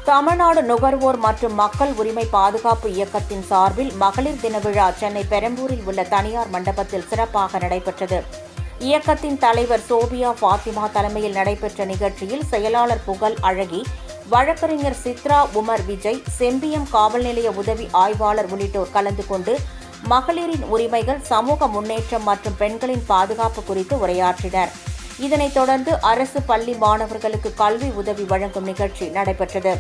தமிழ்நாடு நுகர்வோர் மற்றும் மக்கள் உரிமை பாதுகாப்பு இயக்கத்தின் சார்பில் மகளிர் தின விழா சென்னை பெரம்பூரில் உள்ள தனியார் மண்டபத்தில் சிறப்பாக நடைபெற்றது. இயக்கத்தின் தலைவர் சோபியா பாத்திமா தலைமையில் நடைபெற்ற நிகழ்ச்சியில் செயலாளர் புகழ் அழகி, வழக்கறிஞர் சித்ரா உமர் விஜய், செம்பியம் காவல் நிலைய உதவி ஆய்வாளர் உள்ளிட்டோர் கலந்து கொண்டு மகளிரின் உரிமைகள், சமூக முன்னேற்றம் மற்றும் பெண்களின் பாதுகாப்பு குறித்து உரையாற்றினர். இதனைத் தொடர்ந்து அரசு பள்ளி மாணவர்களுக்கு கல்வி உதவி வழங்கும் நிகழ்ச்சி நடைபெற்றது.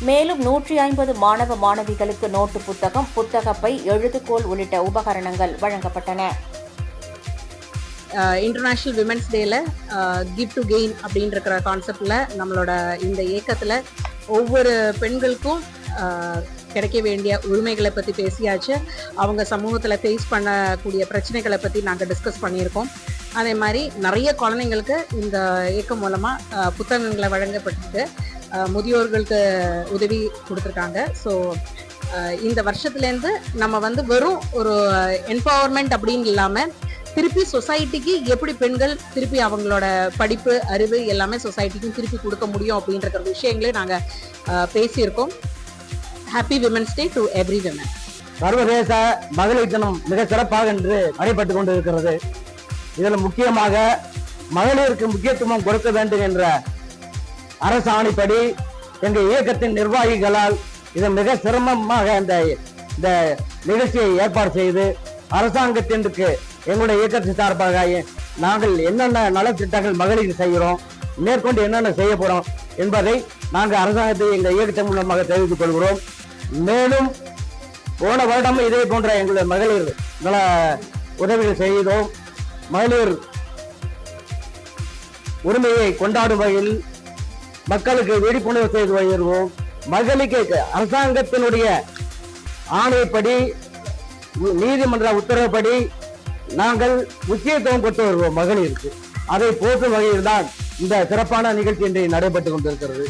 மேலும் 150 மாணவ மாணவிகளுக்கு நோட்டு புத்தகம், புத்தகப்பை, எழுதுகோல் உள்ளிட்ட உபகரணங்கள் வழங்கப்பட்டன. இன்டர்நேஷ்னல் விமென்ஸ் டேல கிவ் டு கெயின் அப்படின்ற கான்செப்டில் நம்மளோட இந்த இயக்கத்தில் ஒவ்வொரு பெண்களுக்கும் கிடைக்க வேண்டிய உரிமைகளை பற்றி பேசியாச்சு. அவங்க சமூகத்தில் ஃபேஸ் பண்ணக்கூடிய பிரச்சனைகளை பற்றி நாங்கள் டிஸ்கஸ் பண்ணியிருக்கோம். அதே மாதிரி நிறைய குழந்தைங்களுக்கு இந்த இயக்கம் மூலமாக புத்தகங்களை வழங்கப்பட்டு முதியோர்களுக்கு உதவி கொடுத்துருக்காங்க. ஸோ இந்த வருஷத்துலேருந்து நம்ம வெறும் ஒரு எம்பவர்மெண்ட் அப்படின்னு இல்லாமல் திருப்பி சொசைட்டிக்கு எப்படி பெண்கள் திருப்பி அவங்களோட படிப்பு, அறிவு எல்லாமே சொசைட்டிக்கும் திருப்பி கொடுக்க முடியும் அப்படின்ற விஷயங்களே நாங்கள் பேசியிருக்கோம். Happy women's day to every women. சர்வதேச மகளிர் தினம் மிக சிறப்பாக இன்று நடைபெற்றுக் கொண்டிருக்கிறது. இதில் முக்கியமாக மகளிருக்கு முக்கியத்துவம் கொடுக்க வேண்டும் என்ற அரசாணைப்படி எங்கள் இயக்கத்தின் நிர்வாகிகளால் இது மிக சிரமமாக இந்த நிகழ்ச்சியை ஏற்பாடு செய்து அரசாங்கத்திற்கு எங்களுடைய இயக்கத்தின் சார்பாக நாங்கள் என்னென்ன நலத்திட்டங்கள் மகளிர் செய்கிறோம், மேற்கொண்டு என்னென்ன செய்ய போறோம் என்பதை நாங்கள் அரசாங்கத்தை எங்கள் இயக்கத்தின் மூலமாக தெரிவித்துக் கொள்கிறோம். மேலும் போன வருடம் இதே போன்ற எங்களுடைய மகளிர் நல உதவிகள் செய்தோம். மகளிர் உரிமையை கொண்டாடும் வகையில் மக்களுக்கு விழிப்புணர்வு செய்து வருகிறோம். மகளிருக்கு அரசாங்கத்தினுடைய ஆணைப்படி, நீதிமன்ற உத்தரவுப்படி நாங்கள் முக்கியத்துவம் கொடுத்து வருவோம் மகளிருக்கு. அதை போற்றும் வகையில் தான் இந்த சிறப்பான நிகழ்ச்சி இன்று நடைபெற்றுக் கொண்டிருக்கிறது.